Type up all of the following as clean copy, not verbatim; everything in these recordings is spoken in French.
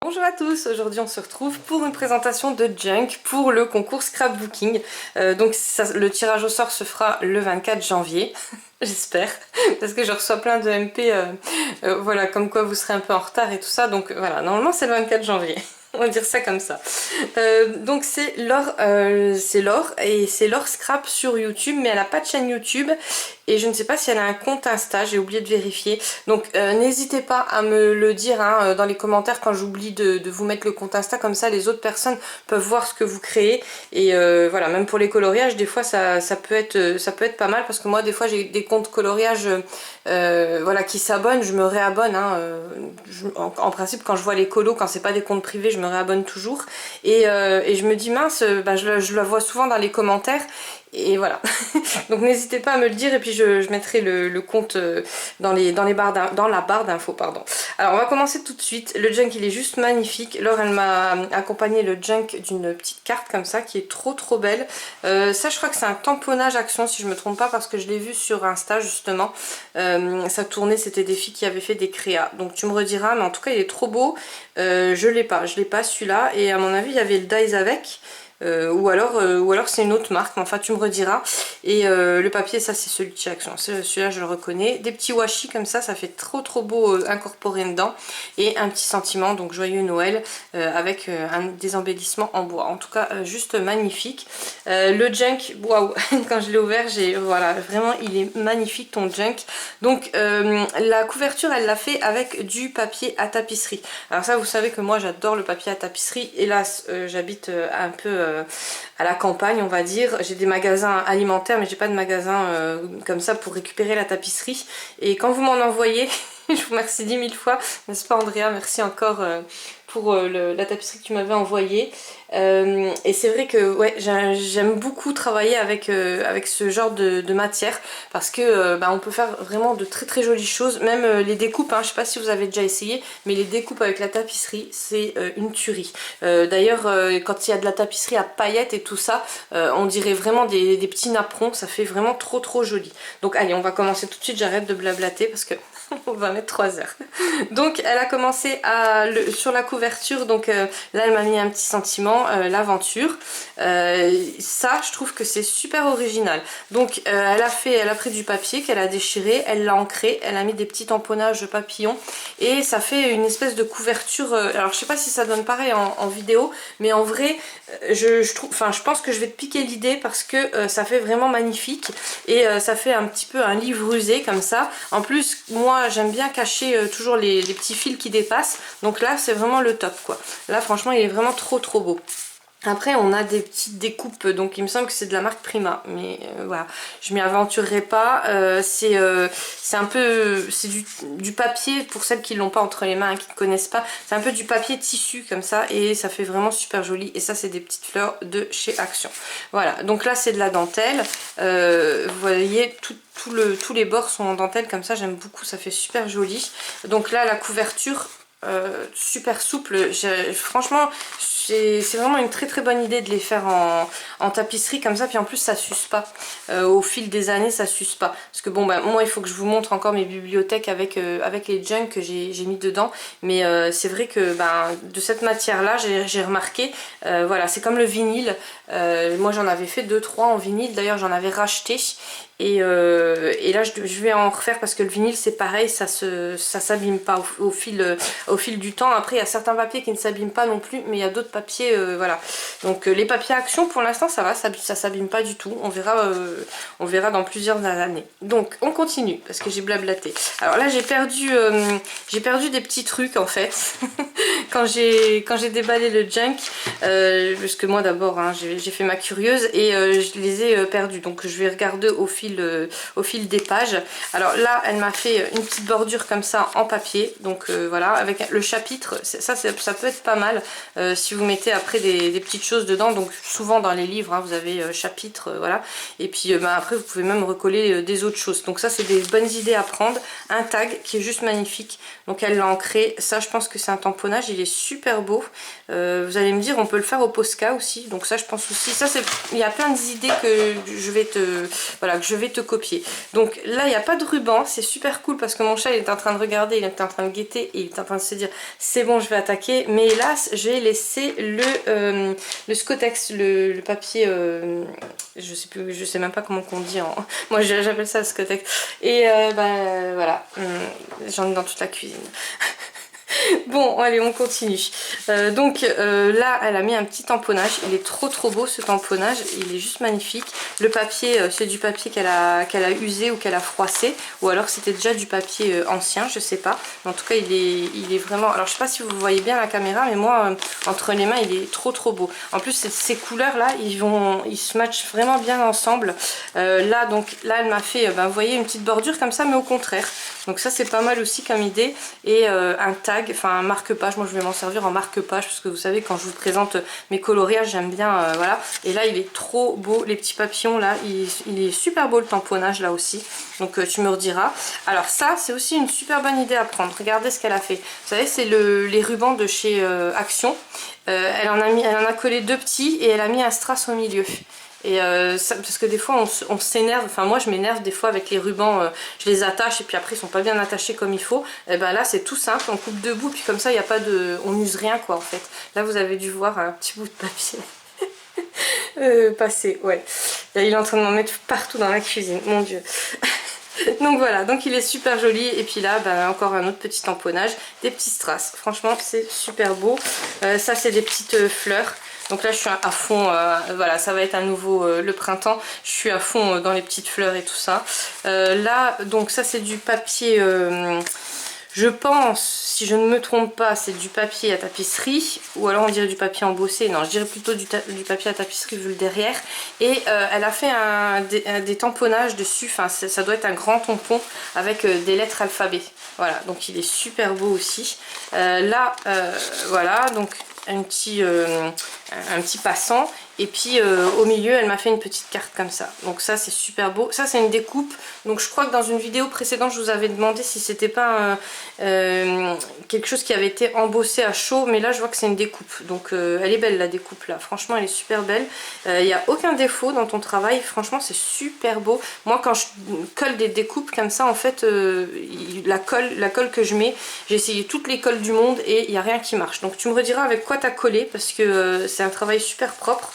Bonjour à tous, aujourd'hui on se retrouve pour une présentation de Junk pour le concours Scrapbooking. Le tirage au sort se fera le 24 janvier, j'espère, parce que je reçois plein de MP, voilà, comme quoi vous serez un peu en retard et tout ça, donc voilà, normalement c'est le 24 janvier. On va dire ça comme ça. Donc c'est Laure, et c'est Laure Scrap sur YouTube, mais elle n'a pas de chaîne YouTube et je ne sais pas si elle a un compte Insta, j'ai oublié de vérifier. Donc n'hésitez pas à me le dire hein, dans les commentaires quand j'oublie de vous mettre le compte Insta, comme ça les autres personnes peuvent voir ce que vous créez. Et voilà, même pour les coloriages, des fois ça peut être pas mal, parce que moi des fois j'ai des comptes coloriage voilà, qui s'abonnent, je me réabonne. Hein, en principe quand je vois les colos, quand c'est pas des comptes privés, je me réabonne toujours. Et je me dis mince, bah, je la vois souvent dans les commentaires. Et voilà, donc n'hésitez pas à me le dire et puis je mettrai le compte dans la barre d'infos, pardon. Alors on va commencer tout de suite. Le junk il est juste magnifique. Laure elle m'a accompagné le junk d'une petite carte comme ça qui est trop belle. Ça je crois que c'est un tamponnage action si je me trompe pas, parce que je l'ai vu sur Insta justement. Ça tournait, c'était des filles qui avaient fait des créas. Donc tu me rediras, mais en tout cas il est trop beau. Je l'ai pas celui-là, et à mon avis il y avait le dies avec. Ou alors c'est une autre marque, mais enfin tu me rediras. Et le papier, ça c'est celui de chez Action, celui-là je le reconnais. Des petits washi comme ça fait trop beau incorporé dedans. Et un petit sentiment, donc joyeux Noël, avec des embellissements en bois. En tout cas juste magnifique. Le junk, waouh, quand je l'ai ouvert, voilà, vraiment il est magnifique ton junk. Donc la couverture elle l'a fait avec du papier à tapisserie. Alors ça vous savez que moi j'adore le papier à tapisserie. Hélas j'habite un peu à la campagne on va dire. J'ai des magasins alimentaires mais j'ai pas de magasin comme ça pour récupérer la tapisserie. Et quand vous m'en envoyez, je vous remercie 10 000 fois, n'est-ce pas Andrea? Merci encore pour la tapisserie que tu m'avais envoyée. Et c'est vrai que ouais, j'aime beaucoup travailler avec ce genre de matière, parce que bah, on peut faire vraiment de très jolies choses. Même les découpes, hein, je sais pas si vous avez déjà essayé, mais les découpes avec la tapisserie c'est une tuerie. D'ailleurs quand il y a de la tapisserie à paillettes et tout ça, on dirait vraiment des petits napperons, ça fait vraiment trop joli. Donc allez, on va commencer tout de suite, j'arrête de blablater parce que on va mettre 3 heures. Donc elle a commencé sur la couverture, donc là elle m'a mis un petit sentiment, l'aventure. Ça je trouve que c'est super original. Donc elle a pris du papier qu'elle a déchiré, elle l'a ancré, elle a mis des petits tamponnages papillons et ça fait une espèce de couverture. Alors je sais pas si ça donne pareil en vidéo, mais en vrai je pense que je vais te piquer l'idée, parce que ça fait vraiment magnifique et ça fait un petit peu un livre usé comme ça. En plus moi j'aime bien cacher toujours les petits fils qui dépassent, donc là c'est vraiment le top quoi. Là franchement il est vraiment trop beau. Après on a des petites découpes, donc il me semble que c'est de la marque Prima, mais voilà, je m'y aventurerai pas. C'est un peu, c'est du papier, pour celles qui l'ont pas entre les mains, qui ne connaissent pas, c'est un peu du papier tissu comme ça, et ça fait vraiment super joli. Et ça c'est des petites fleurs de chez Action. Voilà, donc là c'est de la dentelle, vous voyez tous les bords sont en dentelle comme ça, j'aime beaucoup, ça fait super joli. Donc là la couverture super souple, franchement c'est vraiment une très bonne idée de les faire en tapisserie comme ça, puis en plus ça s'use pas, au fil des années ça s'use pas, parce que bon bah moi il faut que je vous montre encore mes bibliothèques avec les junks que j'ai mis dedans, mais c'est vrai que bah, de cette matière là j'ai remarqué, voilà, c'est comme le vinyle, moi j'en avais fait 2-3 en vinyle, d'ailleurs j'en avais racheté. Et là je vais en refaire, parce que le vinyle c'est pareil, ça s'abîme pas au fil du temps. Après il y a certains papiers qui ne s'abîment pas non plus, mais il y a d'autres papiers, voilà. Donc les papiers Action pour l'instant ça va, ça s'abîme pas du tout. On verra dans plusieurs années. Donc on continue, parce que j'ai blablaté. Alors là j'ai perdu des petits trucs en fait quand j'ai déballé le junk, parce que moi d'abord hein, j'ai fait ma curieuse et je les ai perdus. Donc je vais regarder au fil des pages. Alors là elle m'a fait une petite bordure comme ça en papier, donc voilà, avec le chapitre, ça peut être pas mal si vous mettez après des petites choses dedans. Donc souvent dans les livres hein, vous avez chapitre, voilà, et puis bah, après vous pouvez même recoller des autres choses. Donc ça c'est des bonnes idées à prendre. Un tag qui est juste magnifique, donc elle l'a ancré, ça je pense que c'est un tamponnage, il il est super beau. Vous allez me dire, on peut le faire au Posca aussi, donc ça je pense aussi, ça c'est, il y a plein d'idées que je vais te copier. Donc là il n'y a pas de ruban, c'est super cool parce que mon chat il est en train de regarder, il est en train de guetter et il est en train de se dire c'est bon je vais attaquer, mais hélas j'ai laissé le Scotex, le papier, je sais même pas comment on dit, moi j'appelle ça le Scotex, et voilà, j'en ai dans toute la cuisine. Bon, allez, on continue. Là, elle a mis un petit tamponnage. Il est trop beau ce tamponnage. Il est juste magnifique. Le papier, c'est du papier qu'elle a usé ou qu'elle a froissé. Ou alors c'était déjà du papier ancien, je sais pas. Mais en tout cas, il est vraiment... Alors, je sais pas si vous voyez bien la caméra, mais moi, entre les mains, il est trop beau. En plus, ces couleurs-là, ils se matchent vraiment bien ensemble. Là, elle m'a fait, vous voyez, une petite bordure comme ça, mais au contraire. Donc ça, c'est pas mal aussi comme idée. Et un tag, enfin un marque-page, moi je vais m'en servir en marque-page parce que vous savez quand je vous présente mes coloriages j'aime bien, voilà. Et là il est trop beau, les petits papillons là, il est super beau le tamponnage là aussi, donc tu me rediras. Alors ça c'est aussi une super bonne idée à prendre, regardez ce qu'elle a fait. Vous savez c'est les rubans de chez Action, elle en a collé 2 petits et elle a mis un strass au milieu. Et parce que des fois on s'énerve, enfin moi je m'énerve des fois avec les rubans, je les attache et puis après ils sont pas bien attachés comme il faut. Et ben là c'est tout simple, on coupe 2 bouts puis comme ça il n'y a pas de, on n'use rien quoi en fait. Là vous avez dû voir un petit bout de papier passer, ouais. Et il est en train de m'en mettre partout dans la cuisine, mon dieu. Donc voilà, donc il est super joli. Et puis là encore un autre petit tamponnage, des petits strass, franchement c'est super beau. Ça c'est des petites fleurs. Donc là je suis à fond, voilà, ça va être à nouveau le printemps, je suis à fond dans les petites fleurs et tout ça. Là, donc ça c'est du papier, je pense, si je ne me trompe pas, c'est du papier à tapisserie, ou alors on dirait du papier embossé, non je dirais plutôt du papier à tapisserie vu le derrière. Et elle a fait des tamponnages dessus, enfin ça doit être un grand tampon avec des lettres alphabet. Voilà, donc il est super beau aussi. Là, voilà, donc un petit passant, et puis au milieu elle m'a fait une petite carte comme ça, donc ça c'est super beau. Ça c'est une découpe, donc je crois que dans une vidéo précédente je vous avais demandé si c'était pas quelque chose qui avait été embossé à chaud, mais là je vois que c'est une découpe, donc elle est belle la découpe là, franchement elle est super belle. Il n'y a aucun défaut dans ton travail, franchement c'est super beau. Moi quand je colle des découpes comme ça en fait, la colle que je mets, j'ai essayé toutes les colles du monde et il n'y a rien qui marche, donc tu me rediras avec quoi t'as collé parce que c'est un travail super propre.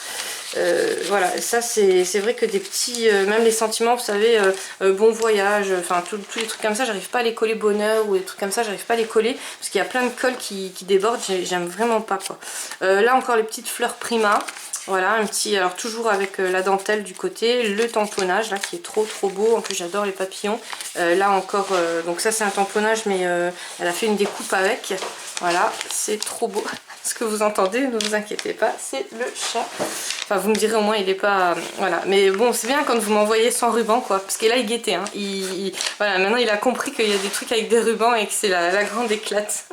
Voilà, ça c'est vrai que des petits, même les sentiments, vous savez, bon voyage, enfin tous les trucs comme ça, j'arrive pas à les coller, bonheur ou des trucs comme ça, j'arrive pas à les coller parce qu'il y a plein de colle qui débordent, j'aime vraiment pas quoi. Là encore les petites fleurs Prima. Voilà, un petit, alors toujours avec la dentelle du côté, le tamponnage là qui est trop beau, en plus j'adore les papillons. Là encore, donc ça c'est un tamponnage mais elle a fait une découpe avec, voilà, c'est trop beau. Ce que vous entendez, ne vous inquiétez pas, c'est le chat. Enfin vous me direz au moins il est pas, voilà, mais bon c'est bien quand vous m'envoyez sans ruban quoi, parce que là il guettait, hein. Voilà, maintenant il a compris qu'il y a des trucs avec des rubans et que c'est la grande éclate.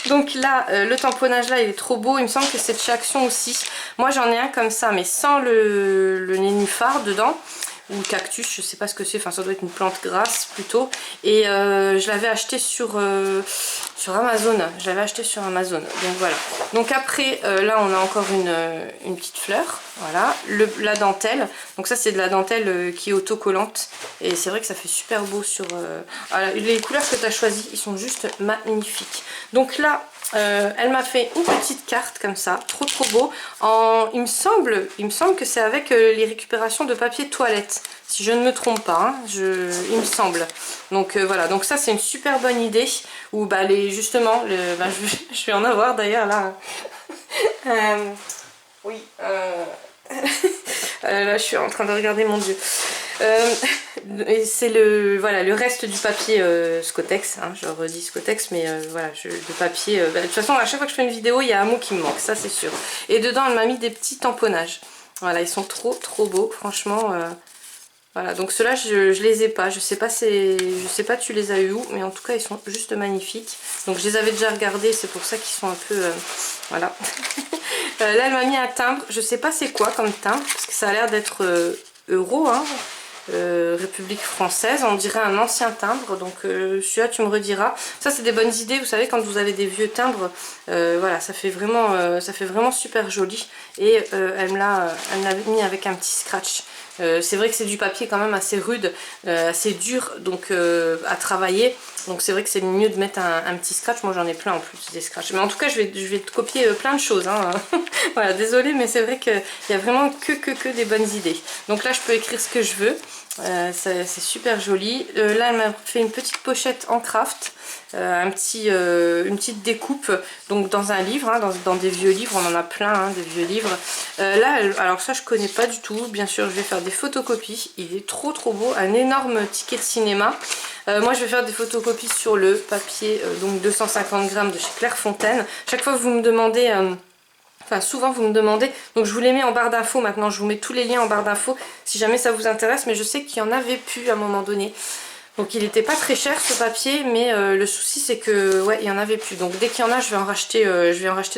Donc là, le tamponnage là il est trop beau, il me semble que c'est de chez Action aussi. Moi j'en ai un comme ça mais sans le nénuphar dedans, ou cactus, je sais pas ce que c'est, enfin ça doit être une plante grasse plutôt. Et je l'avais acheté sur Amazon, donc voilà. Donc après là on a encore une petite fleur, voilà, la dentelle, donc ça c'est de la dentelle qui est autocollante et c'est vrai que ça fait super beau sur... voilà, les couleurs que tu as choisies, ils sont juste magnifiques. Donc là elle m'a fait une petite carte comme ça, trop beau. Il me semble que c'est avec les récupérations de papier toilette, si je ne me trompe pas, hein, il me semble. Donc voilà, donc ça c'est une super bonne idée. Ou justement, je vais en avoir d'ailleurs là. Oui. Là je suis en train de regarder, mon dieu. Et c'est le reste du papier Scotex, hein, je redis Scotex, mais voilà, de papier. De toute façon, à chaque fois que je fais une vidéo, il y a un mot qui me manque, ça c'est sûr. Et dedans, elle m'a mis des petits tamponnages. Voilà, ils sont trop beaux, franchement. Voilà, donc ceux-là, je les ai pas. Je sais pas tu les as eu où, mais en tout cas, ils sont juste magnifiques. Donc je les avais déjà regardés, c'est pour ça qu'ils sont un peu... voilà. Là, elle m'a mis un timbre. Je sais pas c'est quoi comme timbre, parce que ça a l'air d'être euro, hein. République française, on dirait un ancien timbre, donc celui-là tu me rediras. Ça c'est des bonnes idées, vous savez quand vous avez des vieux timbres, voilà ça fait vraiment super joli. Et elle me l'a mis avec un petit scratch. C'est vrai que c'est du papier quand même assez rude, assez dur donc à travailler. Donc c'est vrai que c'est mieux de mettre un petit scratch. Moi j'en ai plein en plus des scratchs. Mais en tout cas je vais te copier plein de choses. Hein. Voilà, désolée mais c'est vrai qu'il y a vraiment que des bonnes idées. Donc là je peux écrire ce que je veux. C'est super joli. Là elle m'a fait une petite pochette en craft. Une petite découpe donc dans un livre, hein, dans des vieux livres, on en a plein hein, des vieux livres. Là alors ça je connais pas du tout, bien sûr je vais faire des photocopies, il est trop beau, un énorme ticket de cinéma. Moi je vais faire des photocopies sur le papier donc 250 grammes de chez Clairefontaine. Chaque fois que vous me demandez enfin souvent vous me demandez, donc je vous les mets en barre d'infos maintenant, je vous mets tous les liens en barre d'infos si jamais ça vous intéresse, mais je sais qu'il y en avait plus à un moment donné. Donc il n'était pas très cher ce papier, mais le souci c'est que ouais il y en avait plus. Donc dès qu'il y en a je vais en racheter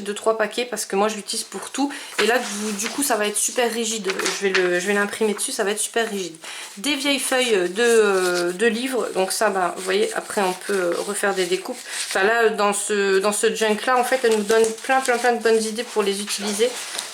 2-3 paquets parce que moi je l'utilise pour tout. Et là du coup ça va être super rigide. Je vais l'imprimer dessus, ça va être super rigide. Des vieilles feuilles de livres. Donc ça bah, vous voyez après on peut refaire des découpes. Enfin là dans ce junk là en fait elle nous donne plein de bonnes idées pour les utiliser.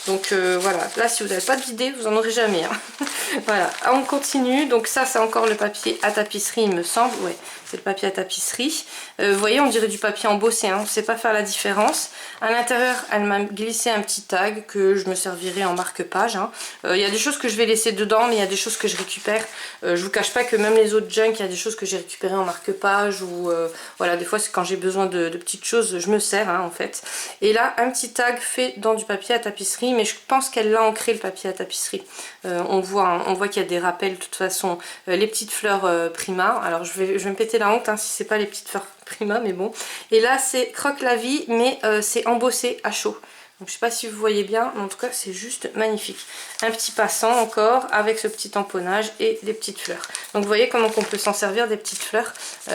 Donc voilà, là si vous n'avez pas d'idée, vous en aurez jamais. Hein. Voilà, on continue. Donc ça c'est encore le papier à tapisserie il me semble. Ouais, c'est le papier à tapisserie. Vous voyez, on dirait du papier embossé, hein. On ne sait pas faire la différence. À l'intérieur, elle m'a glissé un petit tag que je me servirai en marque-page. Hein. Il y a des choses que je vais laisser dedans, mais il y a des choses que je récupère. Je vous cache pas que même les autres junk, il y a des choses que j'ai récupérées en marque-page. Ou voilà, des fois c'est quand j'ai besoin de petites choses, je me sers hein, en fait. Et là, un petit tag fait dans du papier à tapisserie, mais je pense qu'elle l'a ancré le papier à tapisserie. On voit qu'il y a des rappels de toute façon. Les petites fleurs Prima. Alors je vais me péter la honte hein, si c'est pas les petites fleurs Prima, mais bon. Et là c'est Croque la vie, mais c'est embossé à chaud. Donc je sais pas si vous voyez bien, mais en tout cas c'est juste magnifique. Un petit passant encore avec ce petit tamponnage et des petites fleurs. Donc vous voyez comment on peut s'en servir des petites fleurs.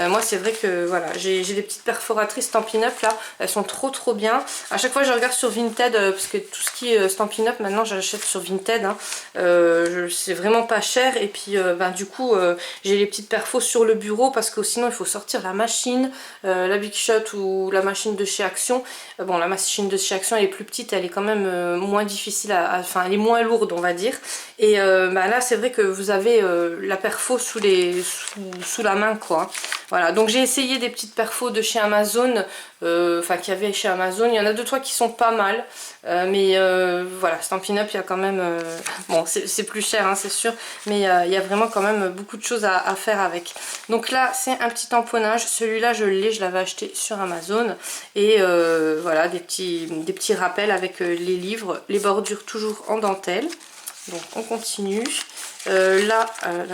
Moi c'est vrai que voilà, j'ai des petites perforatrices Stampin' Up là, elles sont trop bien. À chaque fois je regarde sur Vinted parce que tout ce qui est Stampin' Up maintenant j'achète sur Vinted. Hein. C'est vraiment pas cher et puis ben, du coup j'ai les petites perfos sur le bureau parce que sinon il faut sortir la machine, la Big Shot ou la machine de chez Action. Bon la machine de chez Action elle est plus petite, elle est quand même moins difficile enfin elle est moins lourde on va dire. Et bah là c'est vrai que vous avez la perfo sous la main quoi. Voilà, donc j'ai essayé des petites perfos de chez Amazon, enfin qu'il y avait chez Amazon, il y en a 2-3 qui sont pas mal, mais voilà, Stampin' Up il y a quand même, bon c'est plus cher hein, c'est sûr, mais il y a vraiment quand même beaucoup de choses à faire avec. Donc là c'est un petit tamponnage, celui-là je l'avais acheté sur Amazon, et voilà des petits rappels avec les livres, les bordures toujours en dentelle. Donc on continue. Là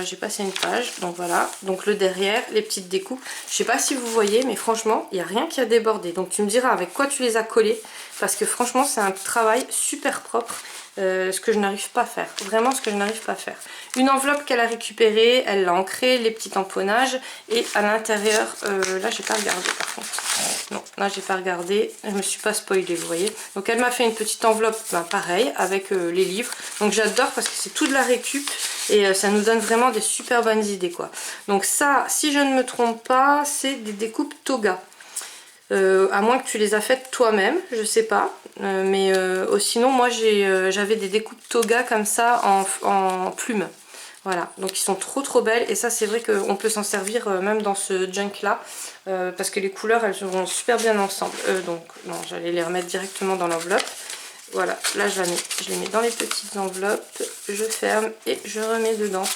j'ai passé une page, donc voilà, donc le derrière, les petites découpes. Je sais pas si vous voyez, mais franchement, il n'y a rien qui a débordé. Donc tu me diras avec quoi tu les as collés, parce que franchement c'est un travail super propre. Ce que je n'arrive pas à faire, vraiment ce que je n'arrive pas à faire. Une enveloppe qu'elle a récupérée, elle l'a ancrée, les petits tamponnages, et à l'intérieur, là j'ai pas regardé par contre, non là j'ai pas regardé, je me suis pas spoilée vous voyez. Donc elle m'a fait une petite enveloppe, ben, pareil avec les livres, donc j'adore parce que c'est tout de la récup et ça nous donne vraiment des super bonnes idées quoi. Donc ça, si je ne me trompe pas, c'est des découpes Toga. À moins que tu les as faites toi-même, je sais pas, mais sinon moi j'avais des découpes Toga comme ça en plumes, voilà, donc ils sont trop belles et ça c'est vrai qu'on peut s'en servir même dans ce junk là, parce que les couleurs elles vont super bien ensemble, donc non j'allais les remettre directement dans l'enveloppe. Voilà, là je les mets dans les petites enveloppes, je ferme et je remets dedans.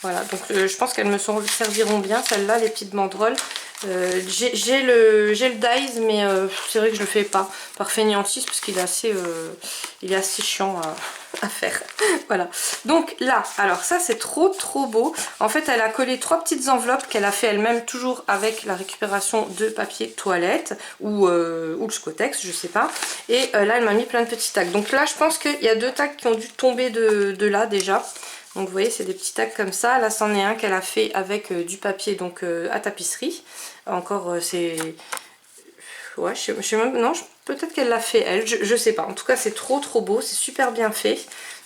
Voilà, donc je pense qu'elles me serviront bien, celles-là, les petites banderoles. J'ai le dies, mais c'est vrai que je le fais pas par fainéantise parce qu'il est assez chiant à faire. Voilà, donc là, alors ça c'est trop beau. En fait, elle a collé 3 petites enveloppes qu'elle a fait elle-même, toujours avec la récupération de papier toilette ou le Scotex, je sais pas. Et là, elle m'a mis plein de petits tags. Donc là, je pense qu'il y a 2 tags qui ont dû tomber de là déjà. Donc vous voyez c'est des petits tags comme ça, là c'en est un qu'elle a fait avec du papier donc à tapisserie. Encore c'est... Ouais je sais même... Non peut-être qu'elle l'a fait elle, je sais pas. En tout cas c'est trop beau, c'est super bien fait.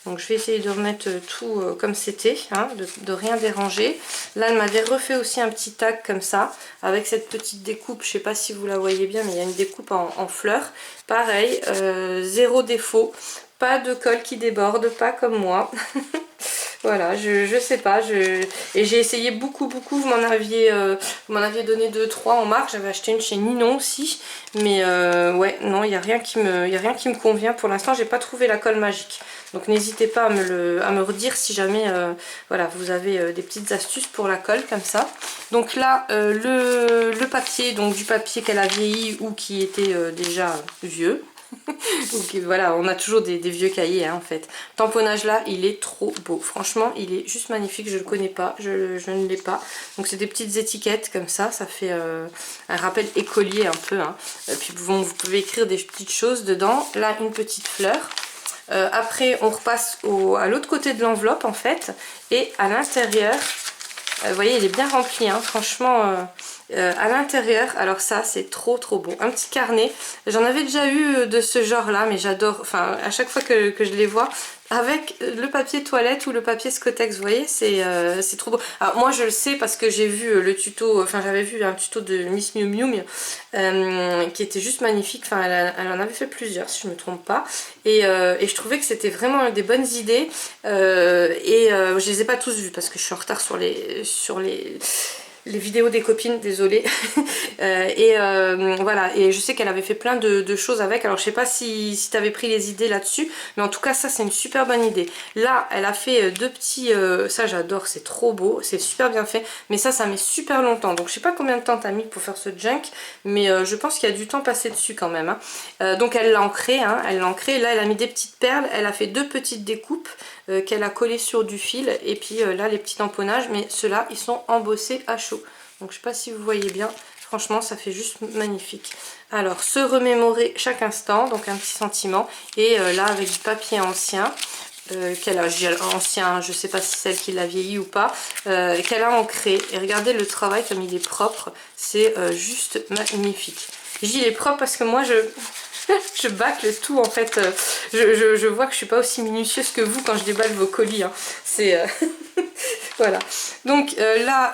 Donc je vais essayer de remettre tout comme c'était, hein, de rien déranger. Là elle m'avait refait aussi un petit tag comme ça, avec cette petite découpe, je sais pas si vous la voyez bien, mais il y a une découpe en fleurs. Pareil, zéro défaut, pas de colle qui déborde, pas comme moi. Voilà, je sais pas, et j'ai essayé beaucoup, vous m'en aviez donné 2-3 en marque, j'avais acheté une chez Ninon aussi, mais ouais, non, il n'y a rien qui me convient pour l'instant, j'ai pas trouvé la colle magique. Donc n'hésitez pas à me redire si jamais voilà, vous avez des petites astuces pour la colle comme ça. Donc là, le papier, donc du papier qu'elle a vieilli ou qui était déjà vieux. Donc voilà, on a toujours des vieux cahiers hein, en fait. Le tamponnage là, il est trop beau. Franchement, il est juste magnifique. Je le connais pas, je ne l'ai pas. Donc c'est des petites étiquettes comme ça fait un rappel écolier un peu. Hein. Et puis bon, vous pouvez écrire des petites choses dedans. Là, une petite fleur. Après, on repasse à l'autre côté de l'enveloppe en fait. Et à l'intérieur, vous voyez, il est bien rempli. Hein, franchement... à l'intérieur, alors ça c'est trop beau, un petit carnet, j'en avais déjà eu de ce genre là mais j'adore, enfin à chaque fois que je les vois avec le papier toilette ou le papier Scotex, vous voyez, c'est trop beau. Alors moi je le sais parce que j'ai vu le tuto, enfin j'avais vu un tuto de Miss Miu Miu qui était juste magnifique, enfin elle en avait fait plusieurs si je me trompe pas, et je trouvais que c'était vraiment des bonnes idées, je les ai pas tous vus parce que je suis en retard sur les vidéos des copines, désolée. Voilà, et je sais qu'elle avait fait plein de choses avec, alors je sais pas si tu avais pris les idées là-dessus, mais en tout cas ça c'est une super bonne idée. Là elle a fait deux petits, ça j'adore, c'est trop beau, c'est super bien fait, mais ça met super longtemps, donc je sais pas combien de temps t'as mis pour faire ce junk, mais je pense qu'il y a du temps passé dessus quand même. Hein. Donc elle l'a ancré, hein, là elle a mis des petites perles, elle a fait deux petites découpes, qu'elle a collé sur du fil, et puis là les petits tamponnages, mais ceux-là ils sont embossés à chaud, donc je sais pas si vous voyez bien, franchement ça fait juste magnifique. Alors se remémorer chaque instant, donc un petit sentiment, et là avec du papier ancien, qu'elle a ancien, je sais pas si c'est celle qui l'a vieilli ou pas, qu'elle a ancré, et regardez le travail comme il est propre, c'est juste magnifique. Je dis il est propre parce que moi je bâcle tout en fait, je vois que je suis pas aussi minutieuse que vous quand je déballe vos colis, hein. C'est voilà, donc là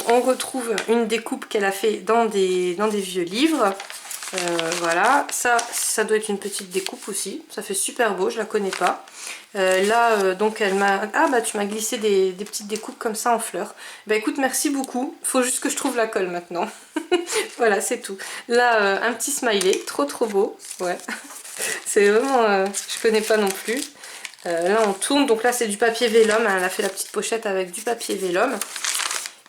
on retrouve une découpe qu'elle a fait dans des vieux livres. Voilà, ça doit être une petite découpe aussi, ça fait super beau, je la connais pas. Là donc elle m'a... Ah bah tu m'as glissé des petites découpes comme ça en fleurs. Bah écoute, merci beaucoup, faut juste que je trouve la colle maintenant. Voilà, c'est tout. Là un petit smiley, trop beau, ouais. C'est vraiment... je connais pas non plus. Là on tourne, donc là c'est du papier vélum, elle a fait la petite pochette avec du papier vélum.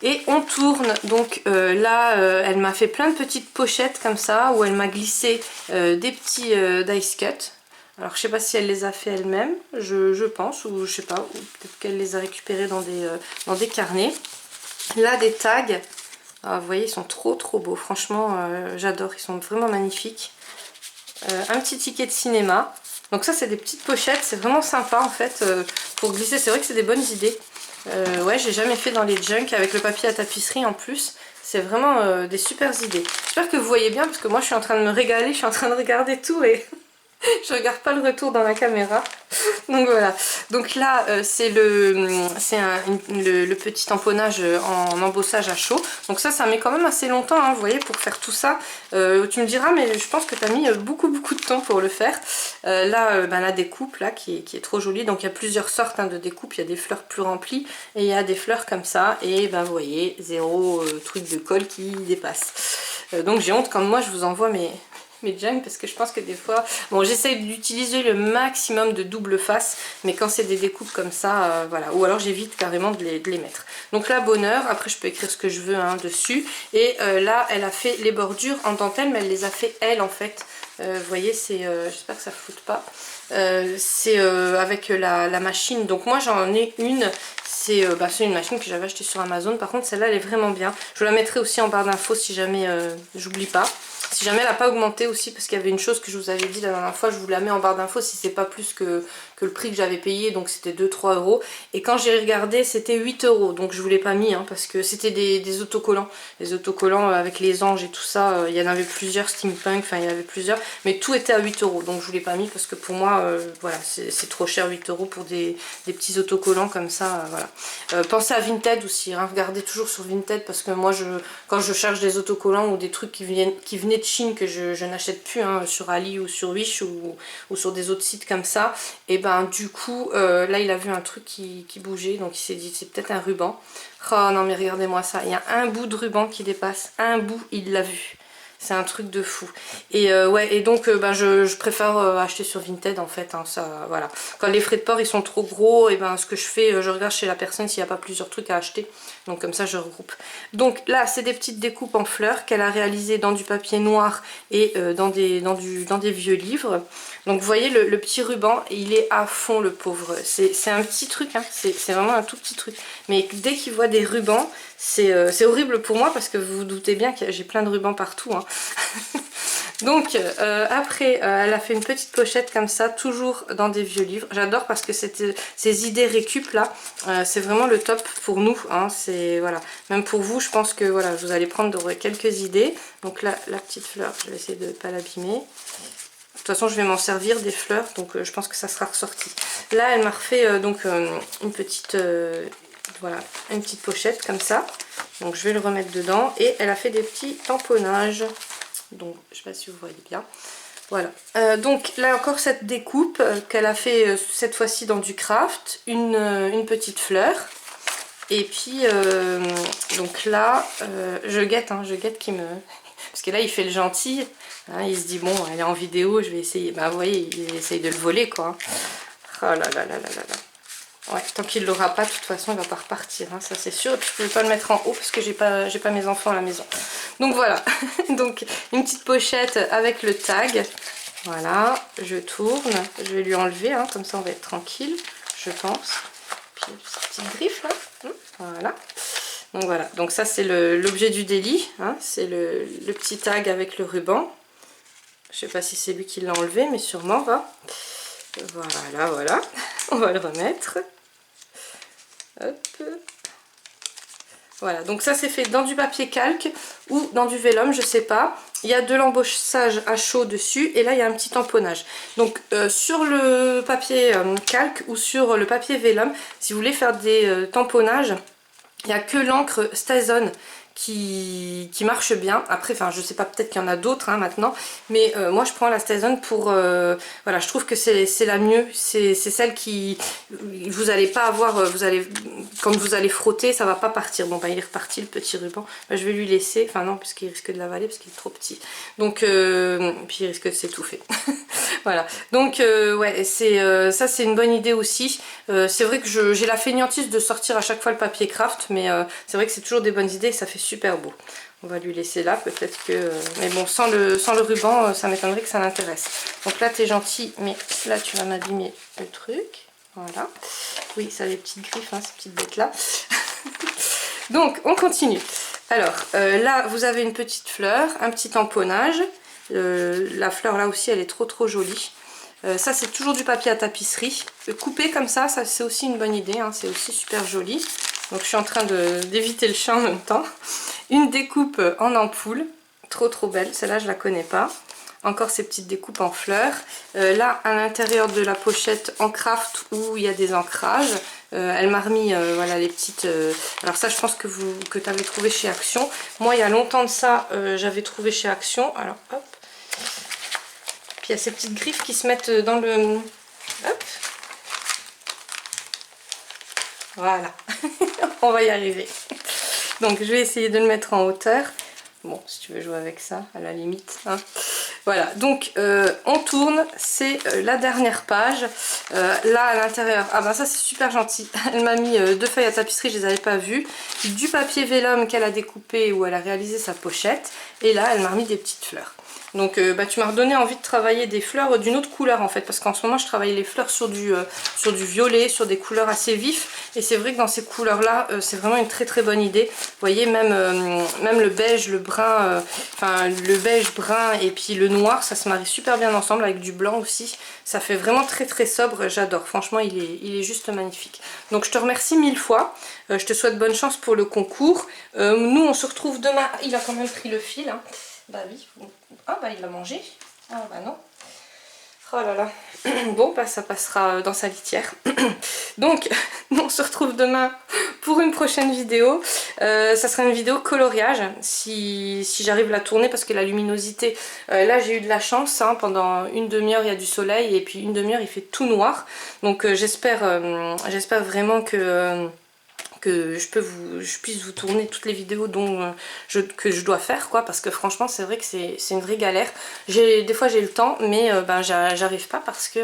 Et on tourne, donc là elle m'a fait plein de petites pochettes comme ça, où elle m'a glissé des petits dice cut. Alors je sais pas si elle les a fait elle-même, je pense, ou je sais pas, ou peut-être qu'elle les a récupérés dans des carnets. Là des tags, ah, vous voyez ils sont trop beaux, franchement j'adore, ils sont vraiment magnifiques. Un petit ticket de cinéma, donc ça c'est des petites pochettes, c'est vraiment sympa en fait pour glisser, c'est vrai que c'est des bonnes idées. Ouais, j'ai jamais fait dans les junk avec le papier à tapisserie en plus. C'est vraiment des super idées. J'espère que vous voyez bien parce que moi je suis en train de me régaler, je suis en train de regarder tout et je regarde pas le retour dans la caméra. Donc voilà. Donc là c'est le petit tamponnage en embossage à chaud. Donc ça met quand même assez longtemps, hein, vous voyez, pour faire tout ça. Tu me diras, mais je pense que tu as mis beaucoup de temps pour le faire. Là la découpe là qui est trop jolie. Donc il y a plusieurs sortes hein, de découpes. Il y a des fleurs plus remplies et il y a des fleurs comme ça. Et ben vous voyez, zéro truc de colle qui dépasse. Donc j'ai honte quand moi je vous envoie mes junk parce que je pense que des fois, bon j'essaye d'utiliser le maximum de double face, mais quand c'est des découpes comme ça, voilà, ou alors j'évite carrément de les mettre. Donc là bonheur, après je peux écrire ce que je veux hein, dessus, et là elle a fait les bordures en dentelle, mais elle les a fait elle en fait. Vous voyez, c'est, j'espère que ça ne floute pas, c'est avec la machine, donc moi j'en ai une. C'est une machine que j'avais achetée sur Amazon. Par contre celle-là elle est vraiment bien. Je vous la mettrai aussi en barre d'infos si jamais j'oublie pas. Si jamais elle n'a pas augmenté aussi, parce qu'il y avait une chose que je vous avais dit la dernière fois, je vous la mets en barre d'infos si c'est pas plus que le prix que j'avais payé, donc c'était 2-3 euros. Et quand j'ai regardé, c'était 8 euros, donc je vous l'ai pas mis, hein, parce que c'était des autocollants. Les autocollants avec les anges et tout ça, il y en avait plusieurs, steampunk, enfin il y en avait plusieurs, mais tout était à 8 euros, donc je vous l'ai pas mis parce que pour moi, voilà, c'est trop cher 8 euros pour des petits autocollants comme ça, voilà. Pensez à Vinted aussi, hein, regardez toujours sur Vinted parce que moi, quand je cherche des autocollants ou des trucs qui venaient de Chine que je n'achète plus, hein, sur Ali ou sur Wish ou sur des autres sites comme ça, et ben du coup, là il a vu un truc qui bougeait, donc il s'est dit c'est peut-être un ruban. Oh non mais regardez-moi ça, il y a un bout de ruban qui dépasse, un bout, il l'a vu. C'est un truc de fou. Et ouais, et donc ben, je préfère acheter sur Vinted en fait, hein, ça, voilà. Quand les frais de port ils sont trop gros, et ben ce que je fais, je regarde chez la personne s'il n'y a pas plusieurs trucs à acheter. Donc comme ça je regroupe. Donc là c'est des petites découpes en fleurs qu'elle a réalisées dans du papier noir et dans des vieux livres. Donc vous voyez le petit ruban, il est à fond le pauvre. C'est un petit truc, hein, c'est vraiment un tout petit truc. Mais dès qu'il voit des rubans, c'est horrible pour moi parce que vous vous doutez bien que j'ai plein de rubans partout, hein. Donc après elle a fait une petite pochette comme ça, toujours dans des vieux livres. J'adore parce que ces idées récup là, c'est vraiment le top pour nous, hein. C'est voilà, même pour vous je pense que voilà, vous allez prendre quelques idées. Donc là la petite fleur, je vais essayer de ne pas l'abîmer. De toute façon je vais m'en servir des fleurs, donc je pense que ça sera ressorti. Là elle m'a refait donc une petite voilà, une petite pochette comme ça. Donc je vais le remettre dedans et elle a fait des petits tamponnages. Donc je sais pas si vous voyez bien. Voilà. Donc là encore cette découpe qu'elle a fait cette fois-ci dans du craft. Une petite fleur. Et puis donc là je guette qu'il me... Parce que là il fait le gentil. Hein, il se dit bon elle est en vidéo, je vais essayer. Bah vous voyez il essaye de le voler quoi. Oh là là là là là là. Ouais, tant qu'il ne l'aura pas, de toute façon, il va pas repartir, hein, ça c'est sûr. Et puis je ne pouvais pas le mettre en haut parce que j'ai pas mes enfants à la maison. Donc voilà, donc une petite pochette avec le tag. Voilà, je tourne, je vais lui enlever, hein, comme ça on va être tranquille, je pense. Puis cette petite griffe là, voilà. Donc voilà, donc ça c'est l'objet du délit, hein, c'est le petit tag avec le ruban. Je sais pas si c'est lui qui l'a enlevé, mais sûrement va. Voilà, voilà, on va le remettre. Hop. Voilà, donc ça c'est fait dans du papier calque ou dans du vélum, je sais pas. Il y a de l'embossage à chaud dessus et là il y a un petit tamponnage. Donc sur le papier calque ou sur le papier vélum, si vous voulez faire des tamponnages, il n'y a que l'encre StaZone qui marche bien. Après, enfin je sais pas, peut-être qu'il y en a d'autres hein, maintenant, mais moi je prends la StaZone pour voilà, je trouve que c'est la mieux, c'est celle qui vous allez pas avoir, quand vous allez frotter ça va pas partir. Bon bah il est reparti le petit ruban, bah, je vais lui laisser, enfin non parce qu'il risque de l'avaler parce qu'il est trop petit, donc puis il risque de s'étouffer. Voilà, donc ouais, ça c'est une bonne idée aussi. C'est vrai que j'ai la fainéantise de sortir à chaque fois le papier craft, mais c'est vrai que c'est toujours des bonnes idées et ça fait super beau. On va lui laisser là, peut-être que... mais bon, sans le ruban, ça m'étonnerait que ça l'intéresse. Donc là, t'es gentil, mais là, tu vas m'abîmer le truc. Voilà. Oui, ça a des petites griffes, hein, ces petites bêtes-là. Donc, on continue. Alors, là, vous avez une petite fleur, un petit tamponnage. La fleur, là aussi, elle est trop jolie. Ça, c'est toujours du papier à tapisserie. Coupé comme ça c'est aussi une bonne idée, hein, c'est aussi super joli. Donc je suis en train d'éviter le chat en même temps. Une découpe en ampoule, trop belle, celle-là je la connais pas. Encore ces petites découpes en fleurs. Là à l'intérieur de la pochette en craft où il y a des ancrages, elle m'a remis voilà, les petites... alors ça je pense que tu avais trouvé chez Action. Moi il y a longtemps de ça j'avais trouvé chez Action. Alors hop. Puis il y a ces petites griffes qui se mettent dans le... Hop. Voilà, on va y arriver. Donc je vais essayer de le mettre en hauteur. Bon, si tu veux jouer avec ça, à la limite. Hein. Voilà, donc on tourne, c'est la dernière page. Là à l'intérieur, ah ben ça c'est super gentil. Elle m'a mis 2 feuilles à tapisserie, je les avais pas vues. Du papier vélum qu'elle a découpé où elle a réalisé sa pochette. Et là elle m'a mis des petites fleurs. Donc tu m'as redonné envie de travailler des fleurs d'une autre couleur en fait, parce qu'en ce moment je travaille les fleurs sur du violet, sur des couleurs assez vifs, et c'est vrai que dans ces couleurs là c'est vraiment une très bonne idée. Vous voyez, même le beige, le brun, enfin le beige brun et puis le noir, ça se marie super bien ensemble avec du blanc aussi. Ça fait vraiment très sobre, j'adore, franchement il est juste magnifique. Donc je te remercie 1000 fois, je te souhaite bonne chance pour le concours. Nous on se retrouve demain. Il a quand même pris le fil, hein. Bah oui, ah bah il a mangé, ah bah non. Oh là là, bon bah ça passera dans sa litière. Donc on se retrouve demain pour une prochaine vidéo. Ça sera une vidéo coloriage si j'arrive à la tourner, parce que la luminosité, là j'ai eu de la chance, hein, pendant une demi-heure il y a du soleil et puis une demi-heure il fait tout noir. Donc j'espère vraiment que je puisse vous tourner toutes les vidéos que je dois faire, quoi, parce que franchement c'est vrai que c'est une vraie galère. Des fois j'ai le temps, mais j'arrive pas parce que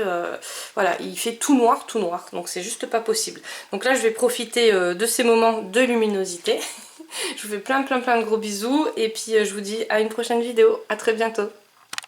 voilà, il fait tout noir, donc c'est juste pas possible. Donc là je vais profiter de ces moments de luminosité. Je vous fais plein de gros bisous et puis je vous dis à une prochaine vidéo, à très bientôt.